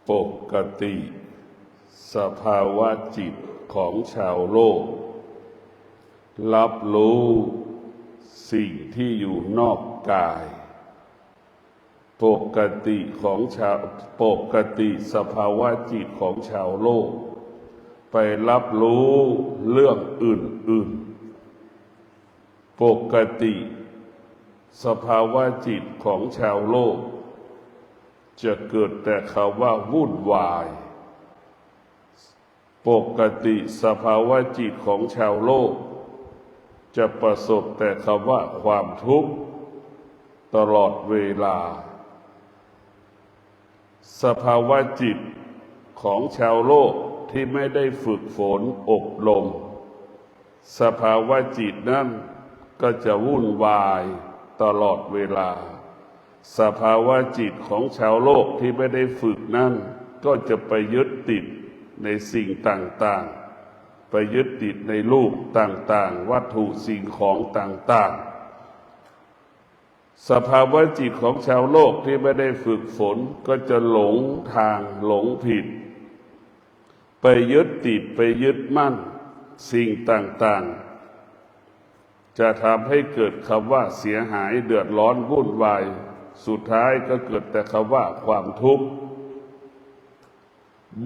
ปกติสภาวะจิตของชาวโลกรับรู้สิ่งที่อยู่นอกกายปกติสภาวะจิตของชาวโลกไปรับรู้เรื่องอื่นๆปกติสภาวะจิตของชาวโลกจะเกิดแต่คำว่าวุ่นวายปกติสภาวะจิตของชาวโลกจะประสบแต่คำว่าความทุกข์ตลอดเวลาสภาวะจิตของชาวโลกที่ไม่ได้ฝึกฝนอบรมสภาวะจิตนั้นก็จะวุ่นวายตลอดเวลาสภาวะจิตของชาวโลกที่ไม่ได้ฝึกนั้นก็จะไปยึดติดในสิ่งต่างๆไปยึดติดในรูปต่างๆวัตถุสิ่งของต่างๆสภาวะจิตของชาวโลกที่ไม่ได้ฝึกฝนก็จะหลงทางหลงผิดไปยึดติดไปยึดมั่นสิ่งต่างๆจะทำให้เกิดคำว่าเสียหายเดือดร้อนวุ่นวายสุดท้ายก็เกิดแต่คำว่าความทุกข์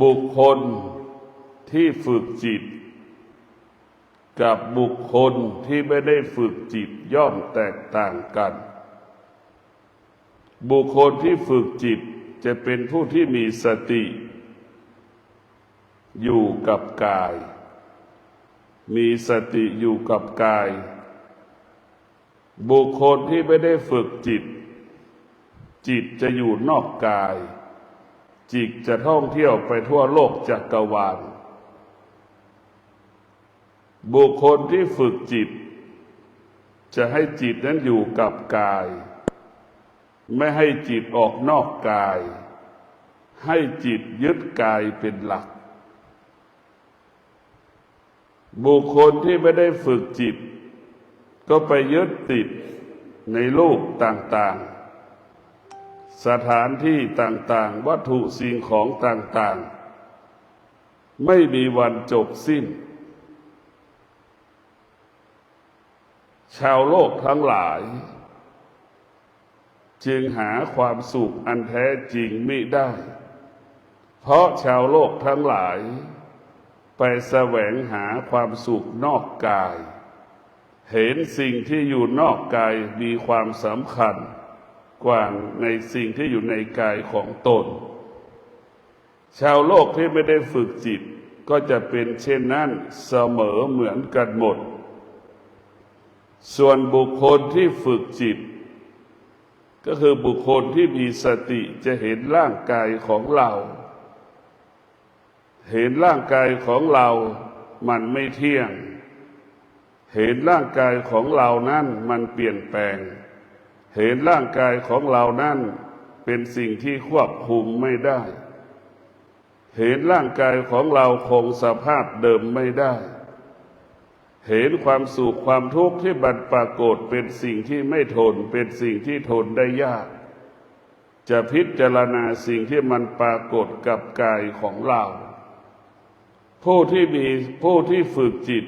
บุคคลที่ฝึกจิตกับบุคคลที่ไม่ได้ฝึกจิตย่อมแตกต่างกันบุคคลที่ฝึกจิตจะเป็นผู้ที่มีสติอยู่กับกายมีสติอยู่กับกายบุคคลที่ไม่ได้ฝึกจิตจิตจะอยู่นอกกายจิตจะท่องเที่ยวไปทั่วโลกจักรวาลบุคคลที่ฝึกจิตจะให้จิตนั้นอยู่กับกายไม่ให้จิตออกนอกกายให้จิตยึดกายเป็นหลักบุคคลที่ไม่ได้ฝึกจิตก็ไปยึดติดในรูปต่างๆสถานที่ต่างๆวัตถุสิ่งของต่างๆไม่มีวันจบสิ้นชาวโลกทั้งหลายจึงหาความสุขอันแท้จริงมิได้เพราะชาวโลกทั้งหลายไปแสวงหาความสุขนอกกายเห็นสิ่งที่อยู่นอกกายมีความสำคัญกว่าในสิ่งที่อยู่ในกายของตนชาวโลกที่ไม่ได้ฝึกจิตก็จะเป็นเช่นนั้นเสมอเหมือนกันหมดส่วนบุคคลที่ฝึกจิตก็คือบุคคลที่มีสติจะเห็นร่างกายของเราเห็นร่างกายของเรามันไม่เที่ยงเห็นร่างกายของเรานั้นมันเปลี่ยนแปลงเห็นร่างกายของเรานั้นเป็นสิ่งที่ควบคุมไม่ได้เห็นร่างกายของเราคงสภาพเดิมไม่ได้เห็นความสุขความทุกข์ที่บัดปรากฏเป็นสิ่งที่ไม่ทนเป็นสิ่งที่ทนได้ยากจะพิจารณาสิ่งที่มันปรากฏกับกายของเราผู้ที่ฝึกจิต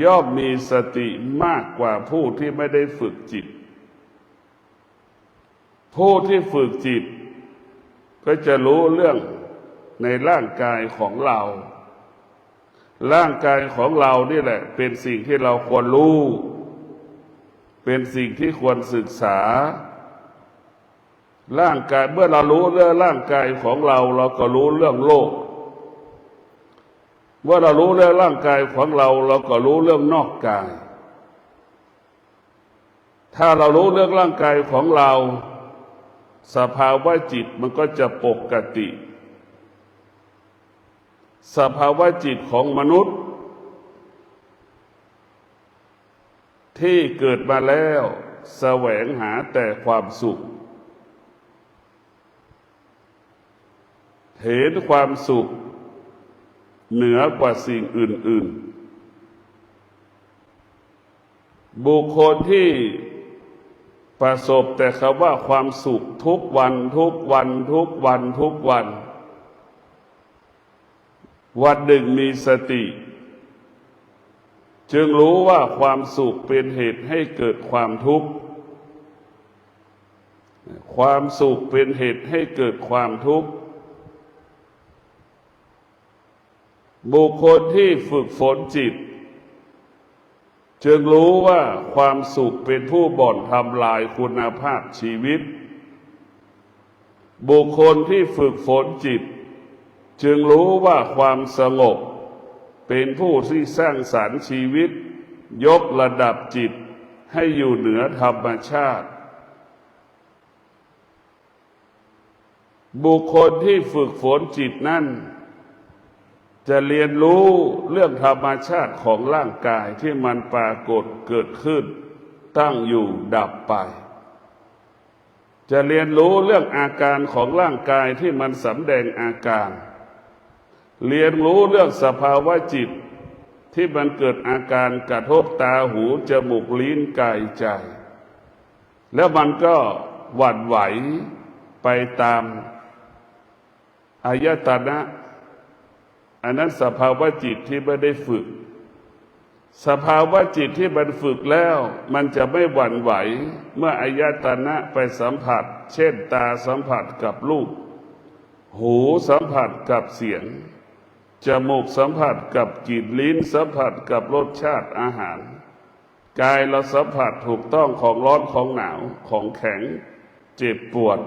ย่อมมีสติมากกว่าผู้ที่ไม่ได้ฝึกจิตผู้ที่ฝึกจิตก็จะรู้เรื่องในร่างกายของเราร่างกายของเรานี่แหละเป็นสิ่งที่เราควรรู้เป็นสิ่งที่ควรศึกษาร่างกายเมื่อเรารู้เรื่องร่างกายของเราเราก็รู้เรื่องโลกเมื่อเรารู้เรื่องร่างกายของเราเราก็รู้เรื่องนอกกายถ้าเรารู้เรื่องร่างกายของเราสภาวะจิตมันก็จะปกติสภาวะจิตของมนุษย์ที่เกิดมาแล้วแสวงหาแต่ความสุขเห็นความสุขเหนือกว่าสิ่งอื่นๆบุคคลที่ประสบแต่คำว่าความสุขทุกวันทุกวันทุกวันทุกวัน วันหนึ่งมีสติจึงรู้ว่าความสุขเป็นเหตุให้เกิดความทุกข์ความสุขเป็นเหตุให้เกิดความทุกข์บุคคลที่ฝึกฝนจิตจึงรู้ว่าความสุขเป็นผู้บ่อนทำลายคุณภาพชีวิตบุคคลที่ฝึกฝนจิตจึงรู้ว่าความสงบเป็นผู้ที่สร้างสรรค์ชีวิตยกระดับจิตให้อยู่เหนือธรรมชาติบุคคลที่ฝึกฝนจิตนั้นจะเรียนรู้เรื่องธรรมชาติของร่างกายที่มันปรากฏเกิดขึ้นตั้งอยู่ดับไปจะเรียนรู้เรื่องอาการของร่างกายที่มันสำแดงอาการเรียนรู้เรื่องสภาวะจิตที่มันเกิดอาการกระทบตาหูจมูกลิ้นกายใจแล้วมันก็หวั่นไหวไปตามอายตนะอันนั้นสภาวะจิตที่ไม่ได้ฝึกสภาวะจิตที่มันฝึกแล้วมันจะไม่หวั่นไหวเมื่ออายตนะไปสัมผัสเช่นตาสัมผัสกับรูปหูสัมผัสกับเสียงจมูกสัมผัสกับกลิ่นลิ้นสัมผัสกับรสชาติอาหารกายเราสัมผัสถูกต้องของร้อนของหนาวของแข็งเจ็บปวด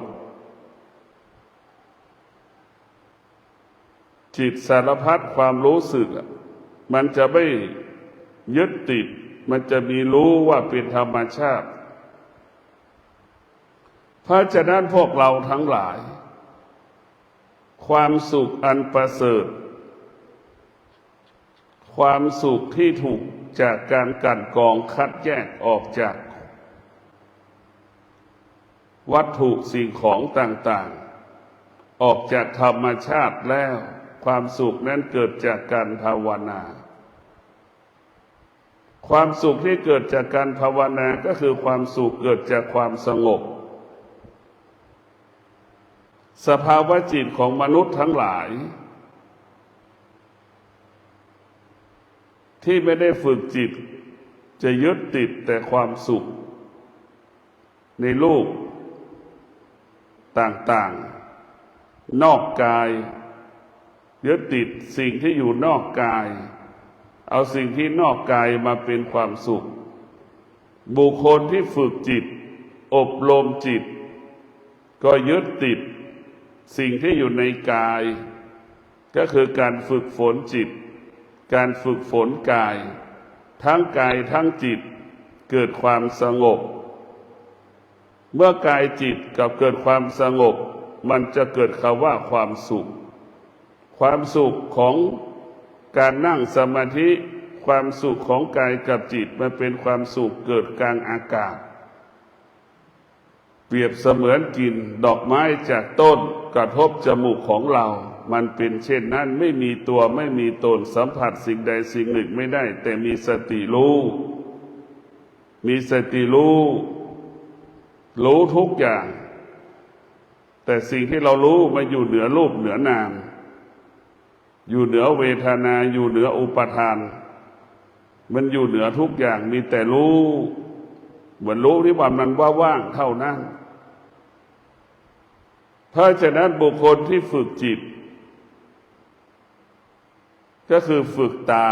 จิตสารพัดความรู้สึกมันจะไม่ยึดติดมันจะมีรู้ว่าเป็นธรรมชาติเพราะฉะนั้นพวกเราทั้งหลายความสุขอันประเสริฐความสุขที่ถูกจากการกลั่นกรองคัดแยกออกจากวัตถุสิ่งของต่างๆออกจากธรรมชาติแล้วความสุขนั้นเกิดจากการภาวนาความสุขที่เกิดจากการภาวนาก็คือความสุขเกิดจากความสงบสภาวะจิตของมนุษย์ทั้งหลายที่ไม่ได้ฝึกจิตจะยึดติดแต่ความสุขในโลกต่างๆนอกกายยึดติดสิ่งที่อยู่นอกกายเอาสิ่งที่นอกกายมาเป็นความสุขบุคคลที่ฝึกจิตอบรมจิตก็ยึดติดสิ่งที่อยู่ในกายก็คือการฝึกฝนจิตการฝึกฝนกายทั้งกายทั้งจิตเกิดความสงบเมื่อกายจิตกับเกิดความสงบมันจะเกิดคำว่าความสุขความสุขของการนั่งสมาธิความสุขของกายกับจิตมันเป็นความสุขเกิดกลางอากาศเปรียบเสมือนกลิ่นดอกไม้จากต้นกระทบจมูกของเรามันเป็นเช่นนั้นไม่มีตัวไม่มีตนสัมผัสสิ่งใดสิ่งหนึ่งไม่ได้แต่มีสติรู้มีสติรู้ทุกอย่างแต่สิ่งที่เรารู้มันอยู่เหนือรูปเหนือนามอยู่เหนือเวทนาอยู่เหนืออุปทานมันอยู่เหนือทุกอย่างมีแต่รู้เหมือนรู้ที่ว่ามันว่างเท่านั้นเพราะฉะนั้นบุคคลที่ฝึกจิตก็คือฝึกตา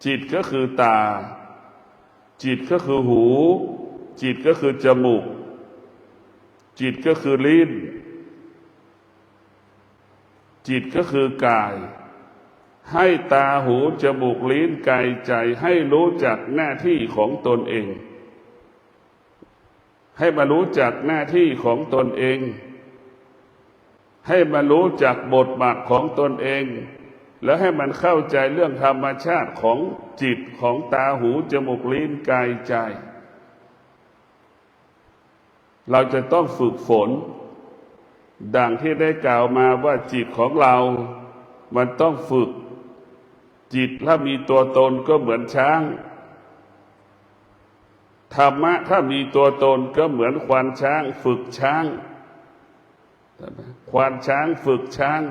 จิตก็คือตาจิตก็คือหูจิตก็คือจมูกจิตก็คือลิ้นจิตก็คือกายให้ตาหูจมูกลิ้นกายใจให้รู้จักหน้าที่ของตนเองให้มารู้จักหน้าที่ของตนเองให้มารู้จักบทบาทของตนเองแล้วให้มันเข้าใจเรื่องธรรมชาติของจิตของตาหูจมูกลิ้นกายใจเราจะต้องฝึกฝนดังที่ได้กล่าวมาว่าจิตของเรามันต้องฝึกจิตถ้ามีตัวตนก็เหมือนช้างธรรมะถ้ามีตัวตนก็เหมือนควานช้างฝึกช้างควานช้างฝึกช้าง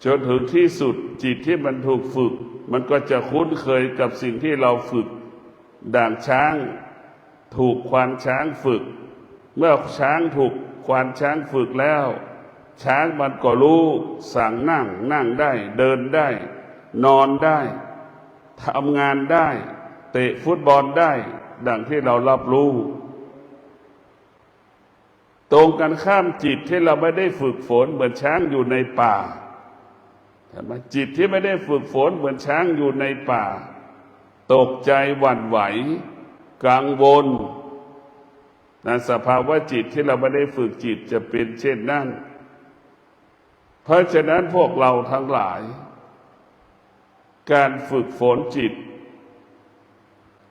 จนถึงที่สุดจิตที่มันถูกฝึกมันก็จะคุ้นเคยกับสิ่งที่เราฝึกด่างช้างถูกควานช้างฝึกเมื่อช้างถูกควานช้างฝึกแล้วช้างมันก็รู้สั่งนั่งได้เดินได้นอนได้ทำงานได้เตะฟุตบอลได้ดังที่เรารับรู้ตรงกันข้ามจิตที่เราไม่ได้ฝึกฝนเหมือนช้างอยู่ในป่าจิตที่ไม่ได้ฝึกฝนเหมือนช้างอยู่ในป่าตกใจหวั่นไหวกังวลสภาวะจิตที่เราไม่ได้ฝึกจิตจะเป็นเช่นนั้นเพราะฉะนั้นพวกเราทั้งหลายการฝึกฝนจิต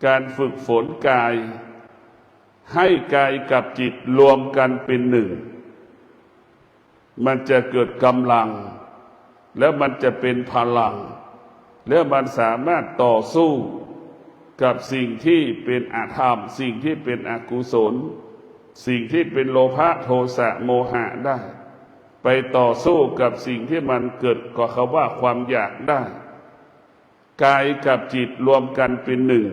การฝึกฝนกายให้กายกับจิตรวมกันเป็นหนึ่งมันจะเกิดกำลังแล้วมันจะเป็นพลังแล้วมันสามารถต่อสู้กับสิ่งที่เป็นอธรรมสิ่งที่เป็นอกุศลสิ่งที่เป็นโลภะโทสะโมหะได้ไปต่อสู้กับสิ่งที่มันเกิดก็คำว่าความอยากได้กายกับจิตรวมกันเป็นหนึ่ง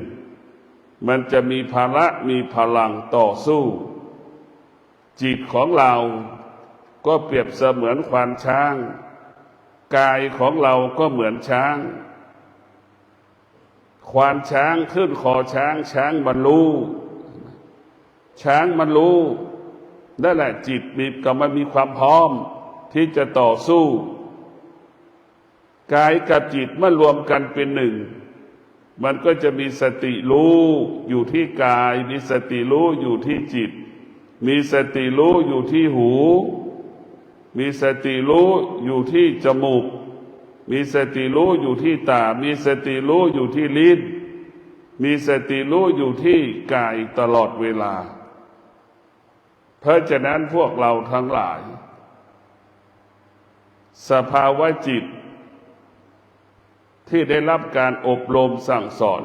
มันจะมีภาระมีพลังต่อสู้จิตของเราก็เปรียบเสมือนควานช้างกายของเราก็เหมือนช้างควานช้างขึ้นคอช้างช้างมันรู้ช้างมันรู้นั่นแหละจิตมันมีความพร้อมที่จะต่อสู้กายกับจิตเมื่อรวมกันเป็นหนึ่งมันก็จะมีสติรู้อยู่ที่กายมีสติรู้อยู่ที่จิตมีสติรู้อยู่ที่หูมีสติรู้อยู่ที่จมูกมีสติรู้อยู่ที่ตามีสติรู้อยู่ที่ลิ้นมีสติรู้อยู่ที่กายตลอดเวลาเพราะฉะนั้นพวกเราทั้งหลายสภาวะจิตที่ได้รับการอบรมสั่งสอน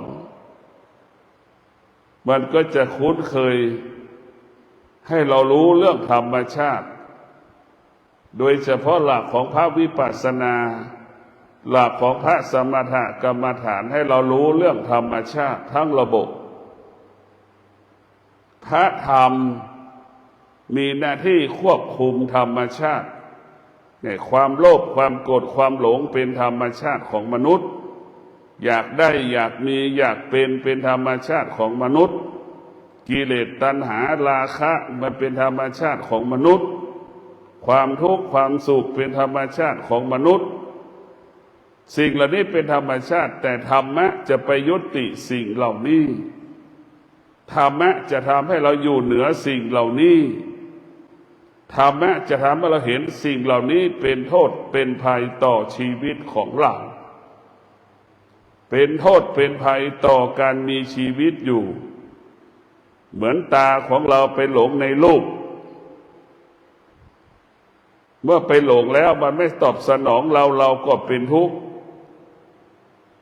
มันก็จะคุ้นเคยให้เรารู้เรื่องธรรมชาติโดยเฉพาะหลักของพระวิปัสสนาหลักของพระสมถกรรมฐานให้เรารู้เรื่องธรรมชาติทั้งระบบพระธรรมมีหน้าที่ควบคุมธรรมชาติเนี่ยความโลภความโกรธความหลงเป็นธรรมชาติของมนุษย์อยากได้อยากมีอยากเป็นธรรมชาติของมนุษย์กิเลสตัณหาราคะมันเป็นธรรมชาติของมนุษย์ความทุกข์ความสุขเป็นธรรมชาติของมนุษย์สิ่งเหล่านี้เป็นธรรมชาติแต่ธรรมะจะไปยุติสิ่งเหล่านี้ธรรมะจะทำให้เราอยู่เหนือสิ่งเหล่านี้ธรรมะจะทำให้เราเห็นสิ่งเหล่านี้เป็นโทษเป็นภัยต่อชีวิตของเราเป็นโทษเป็นภัยต่อการมีชีวิตอยู่เหมือนตาของเราไปหลงในรูปเมื่อไปหลงแล้วมันไม่ตอบสนองเราก็เป็นทุกข์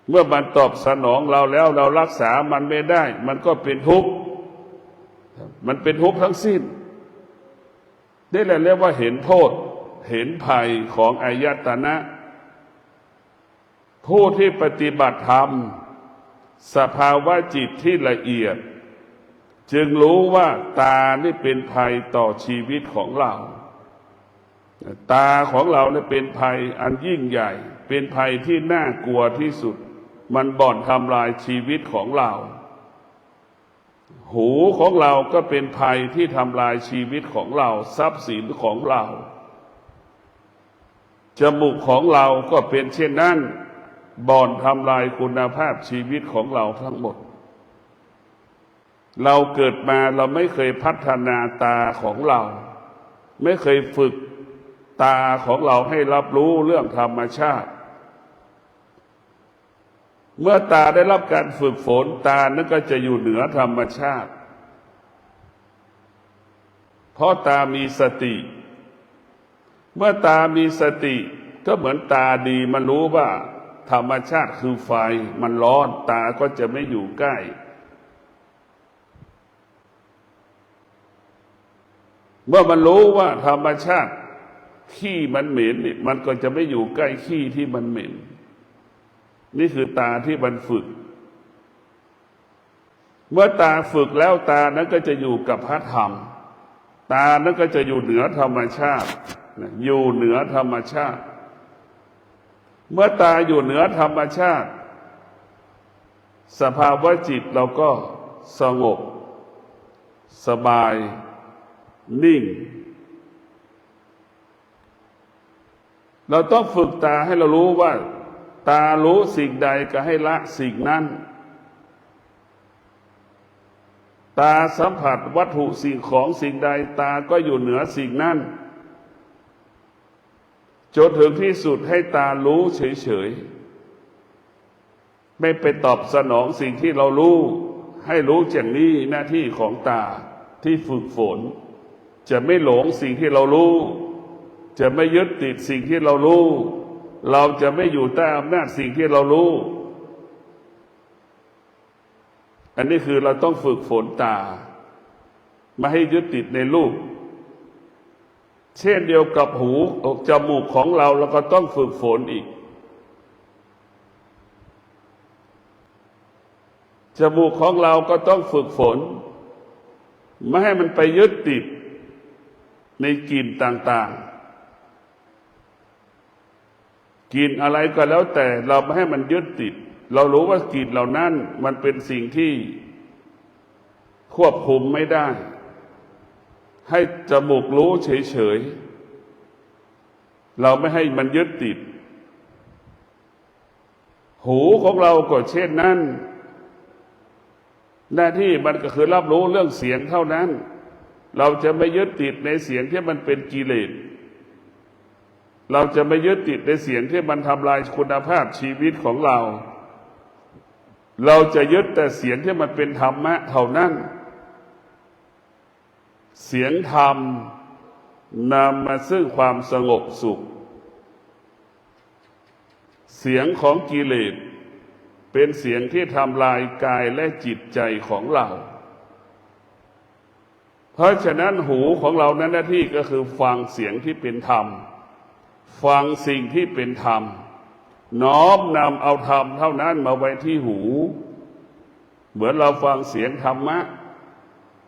เมื่อมันตอบสนองเราแล้วเรารักษามันไม่ได้มันก็เป็นทุกข์มันเป็นทุกข์ทั้งสิ้นนี่แหละเรียกว่าเห็นโทษเห็นภัยของอายตนะผู้ที่ปฏิบัติธรรมสภาวะจิตที่ละเอียดจึงรู้ว่าตานี่เป็นภัยต่อชีวิตของเราตาของเราเนี่ยเป็นภัยอันยิ่งใหญ่เป็นภัยที่น่ากลัวที่สุดมันบ่อนทำลายชีวิตของเราหูของเราก็เป็นภัยที่ทำลายชีวิตของเราทรัพย์สินของเราจมูกของเราก็เป็นเช่นนั้นบ่อนทำลายคุณภาพชีวิตของเราทั้งหมดเราเกิดมาเราไม่เคยพัฒนาตาของเราไม่เคยฝึกตาของเราให้รับรู้เรื่องธรรมชาติเมื่อตาได้รับการฝึกฝนตานั้นก็จะอยู่เหนือธรรมชาติเพราะตามีสติเมื่อตามีสติก็เหมือนตาดีมันรู้ว่าธรรมชาติคือไฟมันร้อนตาก็จะไม่อยู่ใกล้เมื่อมันรู้ว่าธรรมชาติ ขี้มันเหม็นนี่มันก็จะไม่อยู่ใกล้ขี้ที่มันเหม็นนี่คือตาที่มันฝึกเมื่อตาฝึกแล้วตานั้นก็จะอยู่กับพระธรรมตานั้นก็จะอยู่เหนือธรรมชาติอยู่เหนือธรรมชาติเมื่อตาอยู่เหนือธรรมชาติสภาวะจิตเราก็สงบสบายนิ่งเราต้องฝึกตาให้เรารู้ว่าตารู้สิ่งใดก็ให้ละสิ่งนั้นตาสัมผัสวัตถุสิ่งของสิ่งใดตาก็อยู่เหนือสิ่งนั้นจนถึงที่สุดให้ตารู้เฉยๆไม่ไปตอบสนองสิ่งที่เรารู้ให้รู้อย่างนี้หน้าที่ของตาที่ฝึกฝนจะไม่หลงสิ่งที่เรารู้จะไม่ยึดติดสิ่งที่เรารู้เราจะไม่อยู่ใต้อำนาจสิ่งที่เรารู้อันนี้คือเราต้องฝึกฝนตาไม่ให้ยึดติดในรูปเช่นเดียวกับหูจมูกของเราก็ต้องฝึกฝนอีกจมูกของเราก็ต้องฝึกฝนไม่ให้มันไปยึดติดในกลิ่นต่างๆกลิ่นอะไรก็แล้วแต่เราไม่ให้มันยึดติดเรารู้ว่ากลิ่นเหล่านั้นมันเป็นสิ่งที่ควบคุมไม่ได้ให้จมูกรู้เฉยๆเราไม่ให้มันยึดติดหูของเราก็เช่นนั้นหน้าที่มันก็คือรับรู้เรื่องเสียงเท่านั้นเราจะไม่ยึดติดในเสียงที่มันเป็นกิเลสเราจะไม่ยึดติดในเสียงที่มันทำลายคุณภาพชีวิตของเราเราจะยึดแต่เสียงที่มันเป็นธรรมะเท่านั้นเสียงธรรมนำมาซึ่งความสงบสุขเสียงของกิเลสเป็นเสียงที่ทำลายกายและจิตใจของเราเพราะฉะนั้นหูของเรานั้นหน้าที่ก็คือฟังเสียงที่เป็นธรรมฟังสิ่งที่เป็นธรรมน้อมนำเอาธรรมเท่านั้นมาไว้ที่หูเหมือนเราฟังเสียงธรรมะ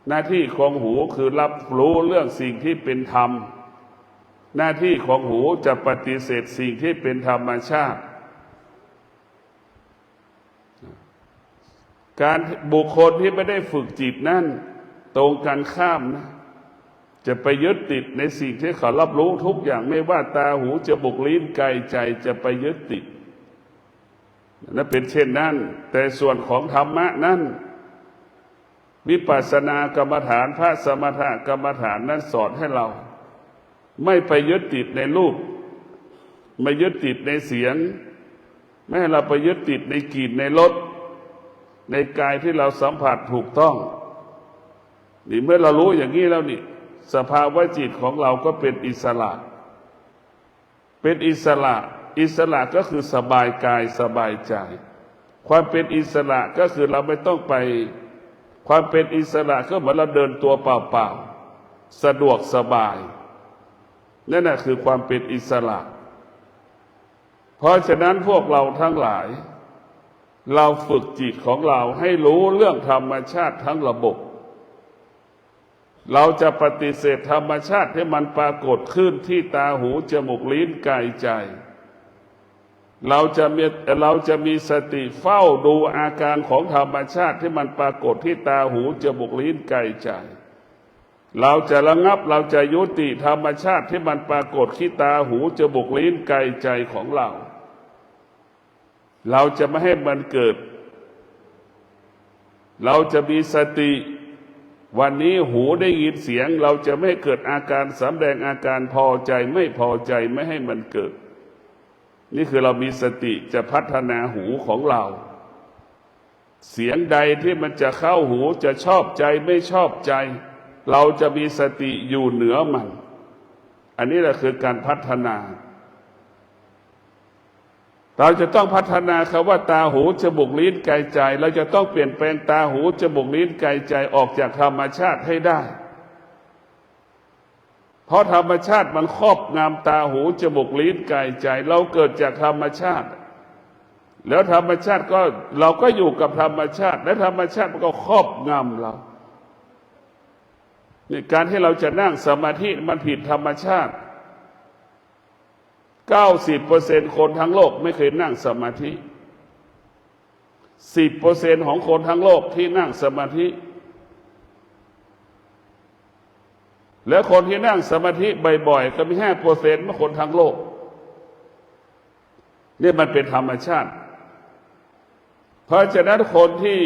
หน้าที่ของหูคือรับรู้เรื่องสิ่งที่เป็นธรรมหน้าที่ของหูจะปฏิเสธสิ่งที่เป็นธรรมชาติการบุคคลที่ไม่ได้ฝึกจิตนั่นตรงกันข้ามนะจะไปยึดติดในสิ่งที่เขารับรู้ทุกอย่างไม่ว่าตาหูจมูกลิ้นกายใจจะไปยึดติดนั่นเป็นเช่นนั้นแต่ส่วนของธรรมะนั้นวิปัสสนากรรมฐานพระสมถกรรมฐานนั้นสอนให้เราไม่ไปยึดติดในรูปไม่ยึดติดในเสียงไม่ให้เราไปยึดติดในกลิ่นในรสในกายที่เราสัมผัสถูกต้องนี่เมื่อเรารู้อย่างนี้แล้วนี่สภาวะจิตของเราก็เป็นอิสระเป็นอิสระอิสระก็คือสบายกายสบายใจความเป็นอิสระก็คือเราไม่ต้องไปความเป็นอิสระก็เหมือนเราเดินตัวเปล่าๆสะดวกสบายนั่นแหละคือความเป็นอิสระเพราะฉะนั้นพวกเราทั้งหลายเราฝึกจิตของเราให้รู้เรื่องธรรมชาติทั้งระบบเราจะปฏิเสธธรรมชาติที่มันปรากฏขึ้นที่ตาหูจมูกลิ้นกายใจเราจะมีสติเฝ้าดูอาการของธรรมชาติที่มันปรากฏที่ตาหูจมูกลิ้นกายใจเราจะระงับเราจะยุติธรรมชาติที่มันปรากฏที่ตาหูจมูกลิ้นกายใจของเราจะไม่ให้มันเกิดเราจะมีสติวันนี้หูได้ยินเสียงเราจะไม่เกิดอาการสำแดงอาการพอใจไม่พอใจไม่ให้มันเกิดนี่คือเรามีสติจะพัฒนาหูของเราเสียงใดที่มันจะเข้าหูจะชอบใจไม่ชอบใจเราจะมีสติอยู่เหนือมันอันนี้แหละคือการพัฒนาเราจะต้องพัฒนาคำว่าตาหูจมูกลิ้นกายใจเราจะต้องเปลี่ยนแปลงตาหูจมูกลิ้นกายใจออกจากธรรมชาติให้ได้ เพราะธรรมชาติมันครอบงำตาหูจมูกลิ้นกายใจเราเกิดจากธรรมชาติแล้วธรรมชาติก็เราก็อยู่กับธรรมชาติและธรรมชาติมันก็ครอบงำเราในการที่เราจะนั่งสมาธิมันผิดธรรมชาติ 90% คนทั้งโลกไม่เคยนั่งสมาธิ 10% ของคนทั้งโลกที่นั่งสมาธิและคนที่นั่งสมาธิบ่อยๆก็มี 5% ของคนทั้งโลกนี่มันเป็นธรรมชาติเพราะฉะนั้นคนที่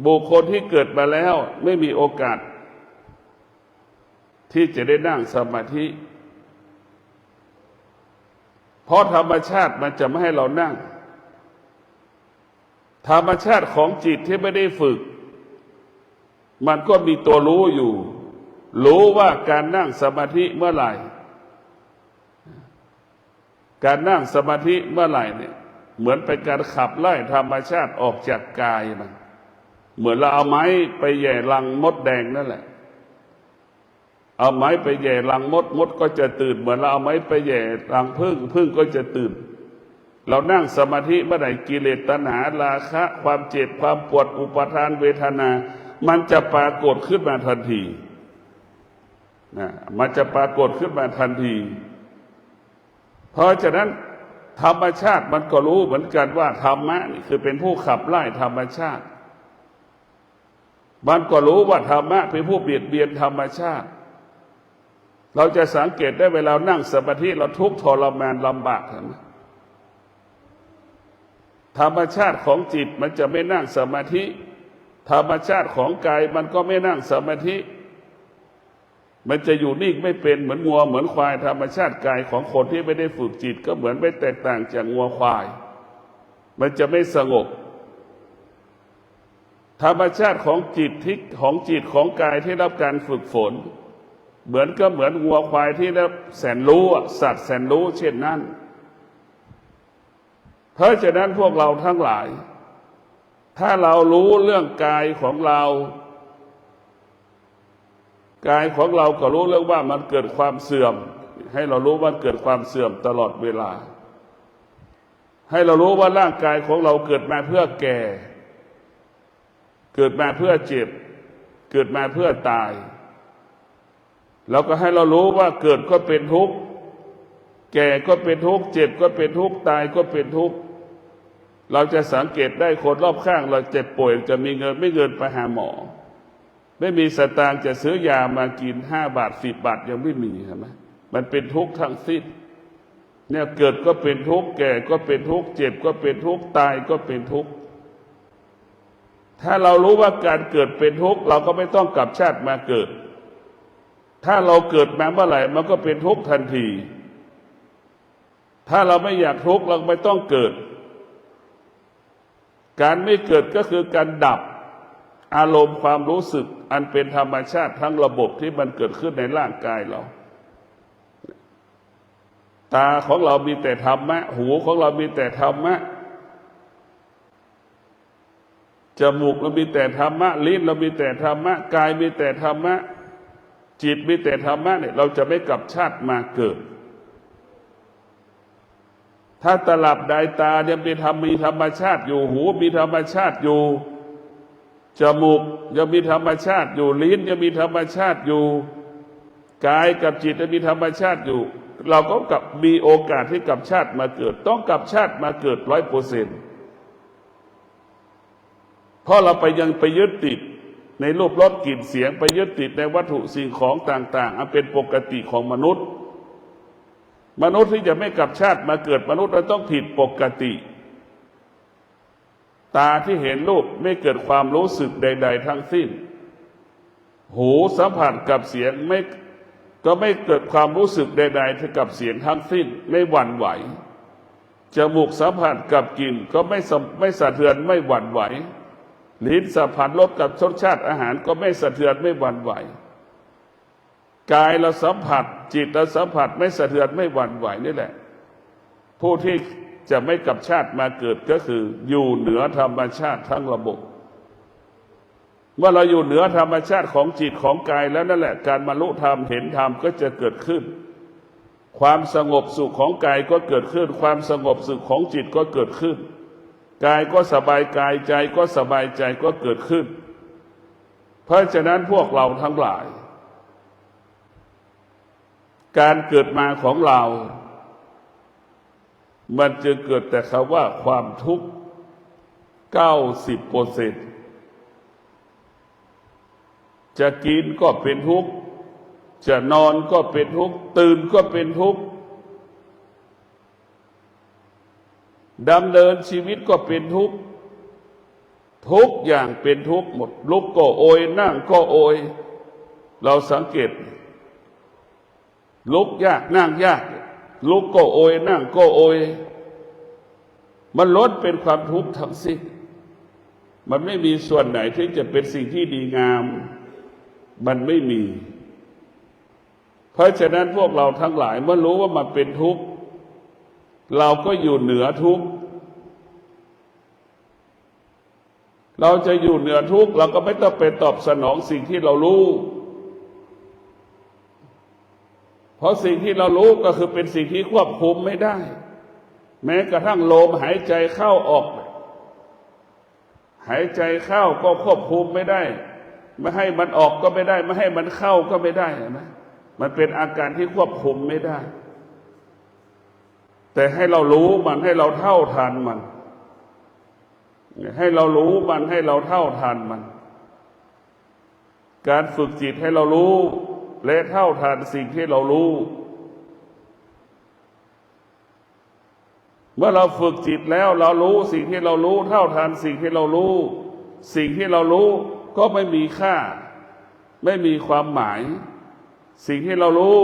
บุคคลที่เกิดมาแล้วไม่มีโอกาสที่จะได้นั่งสมาธิเพราะธรรมชาติมันจะไม่ให้เรานั่งธรรมชาติของจิตที่ไม่ได้ฝึกมันก็มีตัวรู้อยู่รู้ว่าการนั่งสมาธิเมื่อไหร่การนั่งสมาธิเมื่อไหร่เนี่ยเหมือนเป็นการขับไล่ธรรมชาติออกจากกายมันเหมือนเราเอาไม้ไปแย่รังมดแดงนั่นแหละเอาไม้ไปแย่รังมดมดก็จะตื่นเหมือนเราเอาไม้ไปแย่รังผึ้งผึ้งก็จะตื่นเรานั่งสมาธิเมื่อไหร่กิเลสตัณหาราคะความเจ็บความปวดอุปาทานเวทนามันจะปรากฏขึ้นมาทันทีนะมันจะปรากฏขึ้นมาทันทีเพราะฉะนั้นธรรมชาติมันก็รู้เหมือนกันว่าธรรมะนี่คือเป็นผู้ขับไล่ธรรมชาติมันก็รู้ว่าธรรมะเป็นผู้เบียดเบียนธรรมชาติเราจะสังเกตได้เวลานั่งสมาธิเราทุกข์ทรมานลำบากเห็นไหมธรรมชาติของจิตมันจะไม่นั่งสมาธิธรรมชาติของกายมันก็ไม่นั่งสมาธิมันจะอยู่นิ่งไม่เป็นเหมือนงัวเหมือนควายธรรมชาติกายของคนที่ไม่ได้ฝึกจิตก็เหมือนไม่แตกต่างจากงัวควายมันจะไม่สงบธรรมชาติของจิตของกายที่รับการฝึกฝนเหมือนงัวควายที่ได้แสนรู้สัตว์แสนรู้เช่นนั้นเพราะฉะนั้นพวกเราทั้งหลายถ้าเรารู้เรื่องกายของเรากายของเราก็รู้เรื่องว่ามันเกิดความเสื่อมให้เรารู้ว่าเกิดความเสื่อมตลอดเวลาให้เรารู้ว่าร่างกายของเราเกิดมาเพื่อแก่เกิดมาเพื่อเจ็บเกิดมาเพื่อตายแล้วก็ให้เรารู้ว่าเกิดก็เป็นทุกข์แก่ก็เป็นทุกข์เจ็บก็เป็นทุกข์ตายก็เป็นทุกข์เราจะสังเกตได้คนรอบข้างเราเจ็บป่วยจะมีเงินไม่เงินไปหาหมอไม่มีสตางค์จะซื้อยามากิน5 บาท10 บาทยังไม่มีใช่ไหมมันเป็นทุกข์ทั้งสิ้นเนี่ยเกิดก็เป็นทุกข์แก่ก็เป็นทุกข์เจ็บก็เป็นทุกข์ตายก็เป็นทุกข์ถ้าเรารู้ว่าการเกิดเป็นทุกข์เราก็ไม่ต้องกลับชาติมาเกิดถ้าเราเกิดมาเมื่อไหร่มันก็เป็นทุกข์ทันทีถ้าเราไม่อยากทุกข์เราไม่ต้องเกิดการไม่เกิดก็คือการดับอารมณ์ความรู้สึกอันเป็นธรรมชาติทั้งระบบที่มันเกิดขึ้นในร่างกายเราตาของเรามีแต่ธรรมะหูของเรามีแต่ธรรมะจมูกเรามีแต่ธรรมะลิ้นเรามีแต่ธรรมะกายมีแต่ธรรมะจิตมีแต่ธรรมะเนี่ยเราจะไม่กลับชาติมาเกิดถ้าตลับใดตายังมีธรรมชาติอยู่หูมีธรรมชาติอยู่จมูกยังมีธรรมชาติอยู่ลิ้นยังมีธรรมชาติอยู่กายกับจิตยังมีธรรมชาติอยู่เราก็กับมีโอกาสที่กลับชาติมาเกิดต้องกลับชาติมาเกิด100%เพราะเรายังไปยึดติดในรูปรสกลิ่นเสียงไปยึดติดในวัตถุสิ่งของต่างๆอันเป็นปกติของมนุษย์ที่จะไม่กลับชาติมาเกิดมนุษย์เราต้องผิดปกติตาที่เห็นรูปไม่เกิดความรู้สึกใดๆทั้งสิ้นหูสัมผัสกับเสียงก็ไม่เกิดความรู้สึกใดๆกับเสียงทั้งสิ้นไม่หวั่นไหวจมูกสัมผัสกับกลิ่นก็ไม่สะเทือนไม่หวั่นไหวลิ้นสัมผัสรสกับรสชาติอาหารก็ไม่สะเทือนไม่หวั่นไหวกายเราสัมผัสจิตเราสัมผัสไม่สะเทือนไม่หวั่นไหวนี่แหละผู้ที่จะไม่กลับชาติมาเกิดก็คืออยู่เหนือธรรมชาติทั้งระบบ เมื่อเราอยู่เหนือธรรมชาติของจิตของกายแล้วนั่นแหละการบรรลุธรรมเห็นธรรมก็จะเกิดขึ้นความสงบสุขของกายก็เกิดขึ้นความสงบสุขของจิตก็เกิดขึ้นกายก็สบายกายใจก็สบายใจก็เกิดขึ้นเพราะฉะนั้นพวกเราทั้งหลายการเกิดมาของเรามันจะเกิดแต่คำว่าความทุกข์ 90%จะกินก็เป็นทุกข์จะนอนก็เป็นทุกข์ตื่นก็เป็นทุกข์ดำเนินชีวิตก็เป็นทุกข์ทุกอย่างเป็นทุกข์หมดลุกก็โอยนั่งก็โอยเราสังเกตลุกยากนั่งยากลุกก็โอยนั่งก็โอยมันล้วนเป็นความทุกข์ทั้งสิ้นมันไม่มีส่วนไหนที่จะเป็นสิ่งที่ดีงามมันไม่มีเพราะฉะนั้นพวกเราทั้งหลายเมื่อรู้ว่ามันเป็นทุกข์เราก็อยู่เหนือทุกข์เราจะอยู่เหนือทุกข์เราก็ไม่ต้องไปตอบสนองสิ่งที่เรารู้เพราะสิ่งที่เรารู้ก็คือเป็นสิ่งที่ควบคุมไม่ได้แม้กระทั่งลมหายใจเข้าออกหายใจเข้าก็ควบคุมไม่ได้ไม่ให้มันออกก็ไม่ได้ไม่ให้มันเข้าก็ไม่ได้นะมันเป็นอาการที่ควบคุมไม่ได้แต่ให้เรารู้มันให้เราเท่าทันมันให้เรารู้มันให้เราเท่าทันมันการฝึกจิตให้เรารู้และเท่าทันสิ่งที่เรารู้เมื่อเราฝึกจิตแล้วเรารู้สิ่งที่เรารู้เท่าทันสิ่งที่เรารู้สิ่งที่เรารู้ก็ไม่มีค่าไม่มีความหมายสิ่งที่เรารู้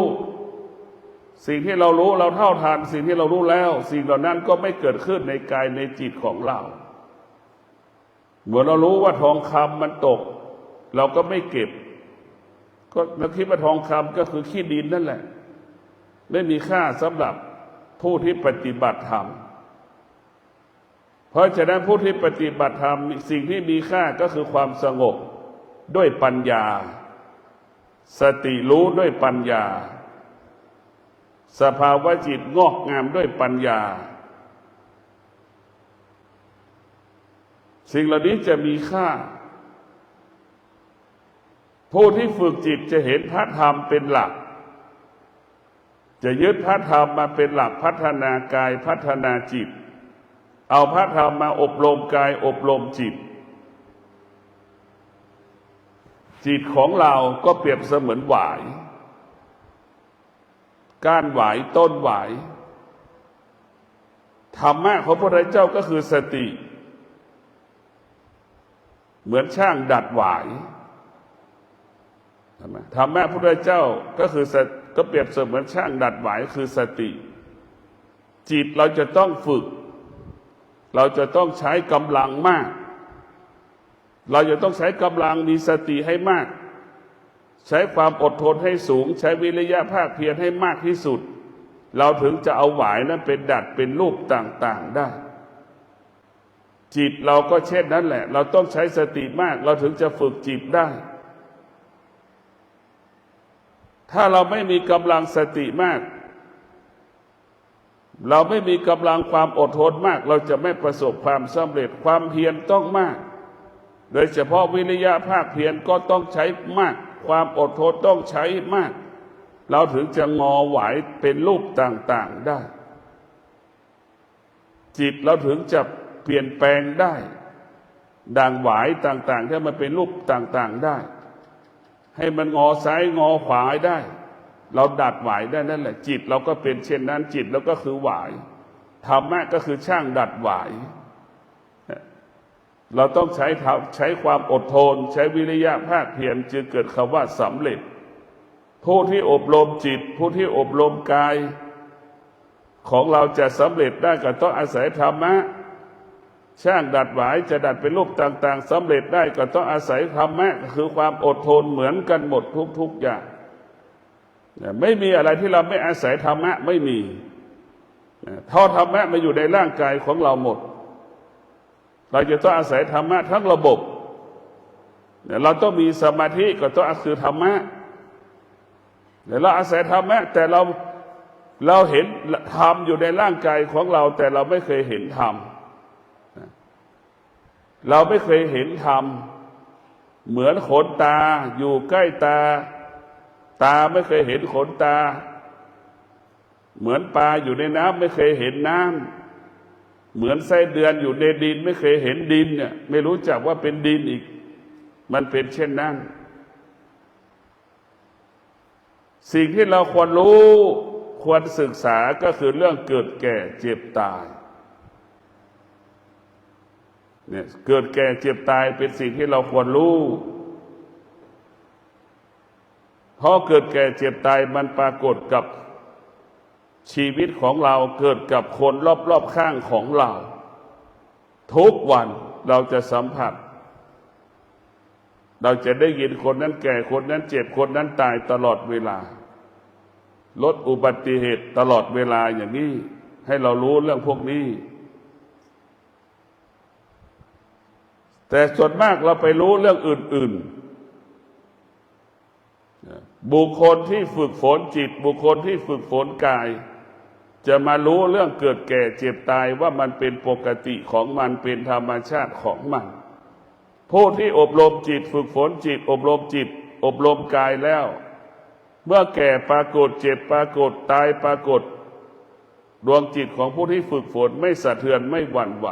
เราเท่าทันสิ่งที่เรารู้แล้วสิ่งเหล่านั้นก็ไม่เกิดขึ้นในกายในจิตของเราเมื่อเรารู้ว่าทองคำมันตกเราก็ไม่เก็บก็เราคิดว่าทองคำก็คือขี้ดินนั่นแหละไม่มีค่าสำหรับผู้ที่ปฏิบัติธรรมเพราะฉะนั้นผู้ที่ปฏิบัติธรรมสิ่งที่มีค่าก็คือความสงบด้วยปัญญาสติรู้ด้วยปัญญาสภาวะจิตงอกงามด้วยปัญญาสิ่งเหล่านี้จะมีค่าผู้ที่ฝึกจิตจะเห็นพระธรรมเป็นหลักจะยึดพระธรรมมาเป็นหลักพัฒนากายพัฒนาจิตเอาพระธรรมมาอบรมกายอบรมจิตจิตของเราก็เปรียบเสมือนหวายก้านหวายต้นหวายธรรมะของพระพุทธเจ้าก็คือสติเหมือนช่างดัดหวายธรรมะพระพุทธเจ้าก็คือก็เปรียบเสมือนช่างดัดหวายคือสติจิตเราจะต้องฝึกเราจะต้องใช้กำลังมากเราจะต้องใช้กำลังมีสติให้มากใช้ความอดทนให้สูงใช้วิริยะภาคเพียรให้มากที่สุดเราถึงจะเอาหวายนั้นเป็นดัดเป็นรูปต่างๆได้จิตเราก็เช่นนั้นแหละเราต้องใช้สติมากเราถึงจะฝึกจิตได้ถ้าเราไม่มีกำลังสติมากเราไม่มีกำลังความอดทนมากเราจะไม่ประสบความสำเร็จความเพียรต้องมากโดยเฉพาะวิริยะภาคเพียรก็ต้องใช้มากความอดทนต้องใช้มากเราถึงจะงอหวายเป็นรูปต่างๆได้จิตเราถึงจะเปลี่ยนแปลงได้ดังหวายต่างๆที่มันเป็นรูปต่างๆได้ให้มันงอซ้ายงอขวาได้เราดัดหวายได้นั่นแหละจิตเราก็เป็นเช่นนั้นจิตเราก็คือหวายธรรมะก็คือช่างดัดหวายเราต้องใช้ความอดทนใช้วิริยะภาคเพียรจึงเกิดคำว่าสำเร็จผู้ที่อบรมจิตผู้ที่อบรมกายของเราจะสำเร็จได้ก็ต้องอาศัยธรรมะช่างดัดหวายจะดัดเป็นรูปต่างๆสำเร็จได้ก็ต้องอาศัยธรรมะคือความอดทนเหมือนกันหมดทุกๆอย่างไม่มีอะไรที่เราไม่อาศัยธรรมะไม่มีท่อธรรมะมาอยู่ในร่างกายของเราหมดเราจะต้องอาศัยธรรมะทั้งระบบ เดี๋ยวเราต้องมีสมาธิก็ต้องคือธรรมะเดี๋ยวเราอาศัยธรรมะแต่เราเห็นธรรมอยู่ในร่างกายของเราแต่เราไม่เคยเห็นธรรมเราไม่เคยเห็นธรรมเหมือนขนตาอยู่ใกล้ตาไม่เคยเห็นขนตาเหมือนปลาอยู่ในน้ำไม่เคยเห็นน้ำเหมือนไส้เดือนอยู่ในดินไม่เคยเห็นดินเนี่ยไม่รู้จักว่าเป็นดินอีกมันเป็นเช่นนั้นสิ่งที่เราควรรู้ควรศึกษาก็คือเรื่องเกิดแก่เจ็บตายเนี่ยเกิดแก่เจ็บตายเป็นสิ่งที่เราควรรู้เพราะเกิดแก่เจ็บตายมันปรากฏกับชีวิตของเราเกิดกับคนรอบๆข้างของเราทุกวันเราจะสัมผัสเราจะได้ยินคนนั้นแก่คนนั้นเจ็บคนนั้นตายตลอดเวลาลดอุบัติเหตุตลอดเวลาอย่างนี้ให้เรารู้เรื่องพวกนี้แต่ส่วนมากเราไปรู้เรื่องอื่นๆบุคคลที่ฝึกฝนจิตบุคคลที่ฝึกฝนกายจะมารู้เรื่องเกิดแก่เจ็บตายว่ามันเป็นปกติของมันเป็นธรรมชาติของมันผู้ที่อบรมจิตฝึกฝนจิตอบรมจิตอบรมกายแล้วเมื่อแก่ปรากฏเจ็บปรากฏตายปรากฏดวงจิตของผู้ที่ฝึกฝนไม่สะเทือนไม่หวั่นไหว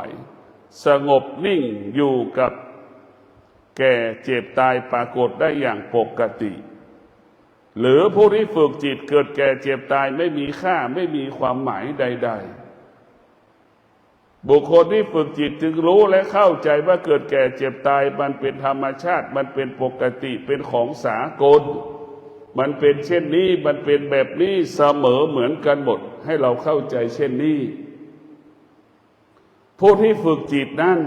สงบนิ่งอยู่กับแก่เจ็บตายปรากฏได้อย่างปกติหรือผู้ที่ฝึกจิตเกิดแก่เจ็บตายไม่มีค่าไม่มีความหมายใดๆบุคคลที่ฝึกจิตจึงรู้และเข้าใจว่าเกิดแก่เจ็บตายมันเป็นธรรมชาติมันเป็นปกติเป็นของสากลมันเป็นเช่นนี้มันเป็นแบบนี้เสมอเหมือนกันหมดให้เราเข้าใจเช่นนี้ผู้ที่ฝึกจิตนั้น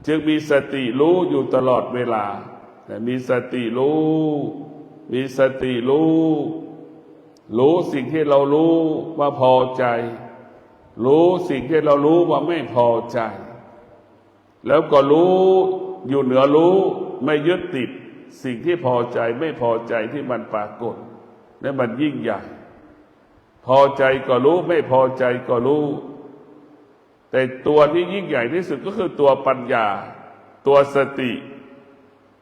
จึงมีสติรู้อยู่ตลอดเวลาแต่มีสติรู้สิ่งที่เรารู้ว่าพอใจรู้สิ่งที่เรารู้ว่าไม่พอใจแล้วก็รู้อยู่เหนือรู้ไม่ยึดติดสิ่งที่พอใจไม่พอใจที่มันปรากฏและมันยิ่งใหญ่พอใจก็รู้ไม่พอใจก็รู้แต่ตัวที่ยิ่งใหญ่ที่สุดก็คือตัวปัญญาตัวสติ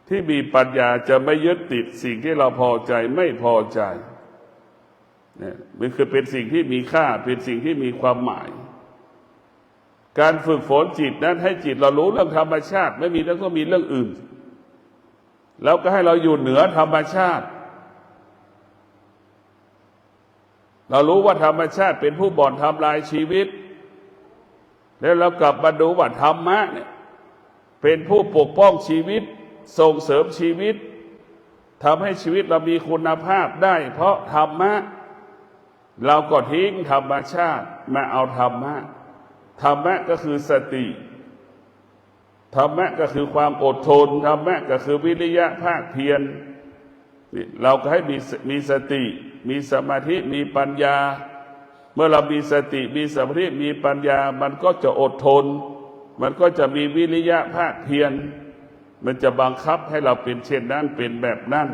ที่มีปัญญาจะไม่ยึดติดสิ่งที่เราพอใจไม่พอใจเนี่ยมันคือเป็นสิ่งที่มีค่าเป็นสิ่งที่มีความหมายการฝึกฝนจิตนั้นให้จิตเรารู้เรื่องธรรมชาติไม่มีแล้วก็มีเรื่องอื่นแล้วก็ให้เราอยู่เหนือธรรมชาติเรารู้ว่าธรรมชาติเป็นผู้บ่อนทำลายชีวิตแล้วเรากลับมาดูว่าธรรมะเนี่ยเป็นผู้ปกป้องชีวิตส่งเสริมชีวิตทำให้ชีวิตเรามีคุณภาพได้เพราะธรรมะเราก็ทิ้งธรรมชาติมาเอาธรรมะก็คือสติธรรมะก็คือความอดทนธรรมะก็คือวิริยะภาคเพียรนี่เราก็ให้มีสติมีสมาธิมีปัญญาเมื่อเรามีสติมีสมาธิมีปัญญามันก็จะอดทนมันก็จะมีวิริยะภาคเพียรมันจะบังคับให้เราเป็นเช่นนั้นเป็นแบบนั้น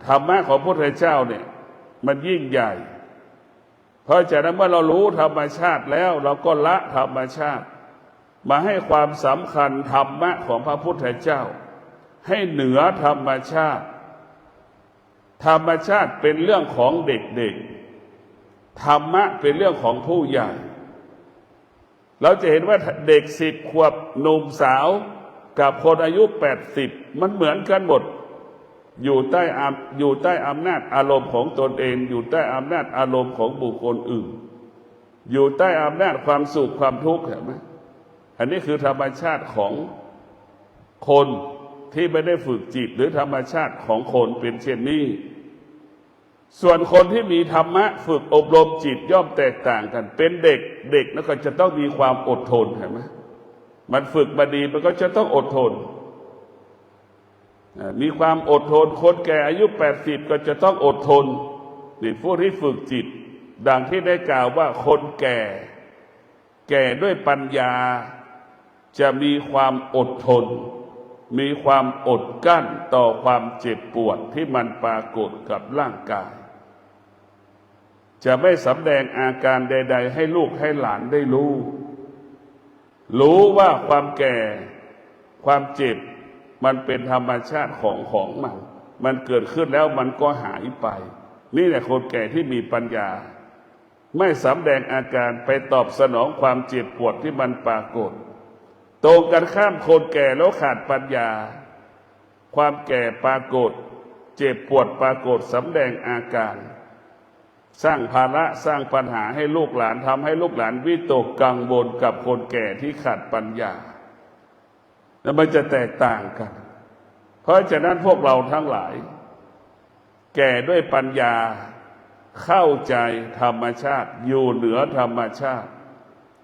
ธรรมะของพระพุทธเจ้าเนี่ยมันยิ่งใหญ่เพราะฉะนั้นเมื่อเรารู้ธรรมชาติแล้วเราก็ละธรรมชาติมาให้ความสำคัญธรรมะของพระพุทธเจ้าให้เหนือธรรมชาติธรรมชาติเป็นเรื่องของเด็กๆธรรมะเป็นเรื่องของผู้ใหญ่เราจะเห็นว่าเด็ก10 ขวบหนุ่มสาวกับคนอายุ80มันเหมือนกันหมดอยู่ใต้อำนาจอารมณ์ของตนเองอยู่ใต้อำนาจอารมณ์ของบุคคลอื่นอยู่ใต้อำนาจความสุขความทุกข์เห็นไหมอันนี้คือธรรมชาติของคนที่ไม่ได้ฝึกจิตหรือธรรมชาติของคนเป็นเช่นนี้ส่วนคนที่มีธรรมะฝึกอบรมจิตย่อมแตกต่างกันเป็นเด็กแล้วก็จะต้องมีความอดทนเห็นไหมมันฝึกมาดีมันก็จะต้องอดทนมีความอดทนคนแก่อายุ80ก็จะต้องอดทนนี่ผู้ที่ฝึกจิตดังที่ได้กล่าวว่าคนแก่ด้วยปัญญาจะมีความอดทน มีความอดกั้นต่อความเจ็บปวดที่มันปรากฏกับร่างกายจะไม่สำแดงอาการใดๆให้ลูกให้หลานได้รู้ว่าความแก่ความเจ็บมันเป็นธรรมชาติของมันเกิดขึ้นแล้วมันก็หายไปนี่แหละคนแก่ที่มีปัญญาไม่สำแดงอาการไปตอบสนองความเจ็บปวดที่มันปรากฏตรงกันข้ามคนแก่แล้วขาดปัญญาความแก่ปรากฏเจ็บปวดปรากฏสำแดงอาการสร้างภาระสร้างปัญหาให้ลูกหลานทำให้ลูกหลานวิตกกังวลกับคนแก่ที่ขาดปัญญาแล้วมันจะแตกต่างกันเพราะฉะนั้นพวกเราทั้งหลายแก่ด้วยปัญญาเข้าใจธรรมชาติอยู่เหนือธรรมชาติ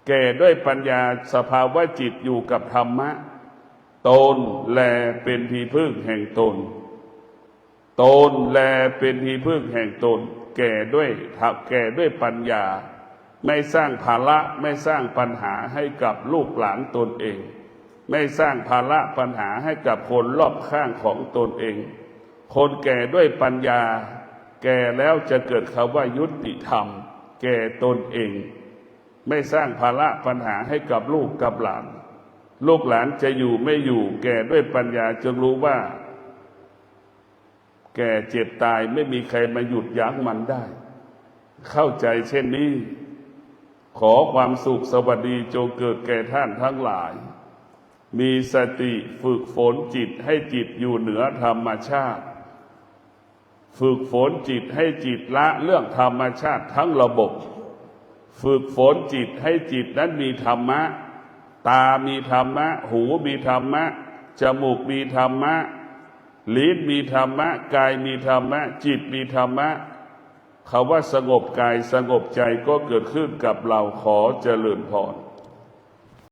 แก่ด้วยปัญญาสภาวะจิตอยู่กับธรรมะตนแลเป็นที่พึ่งแห่งตนแลเป็นที่พึ่งแห่งตนแก่ด้วยปัญญาไม่สร้างภาระไม่สร้างปัญหาให้กับลูกหลานตนเองไม่สร้างภาระปัญหาให้กับคนรอบข้างของตนเองคนแก่ด้วยปัญญาแก่แล้วจะเกิดคำว่ายุติธรรมแก่ตนเองไม่สร้างภาระปัญหาให้กับลูกกับหลานลูกหลานจะอยู่ไม่อยู่แก่ด้วยปัญญาจงรู้ว่าแก่เจ็บตายไม่มีใครมาหยุดยั้งมันได้เข้าใจเช่นนี้ขอความสุขสวัสดีจงเกิดแก่ท่านทั้งหลายมีสติฝึกฝนจิตให้จิตอยู่เหนือธรรมชาติฝึกฝนจิตให้จิตละเรื่องธรรมชาติทั้งระบบฝึกฝนจิตให้จิตนั้นมีธรรมะตามีธรรมะหูมีธรรมะจมูกมีธรรมะลิ้นมีธรรมะกายมีธรรมะจิตมีธรรมะคำว่าสงบกายสงบใจก็เกิดขึ้นกับเราขอเจริญพร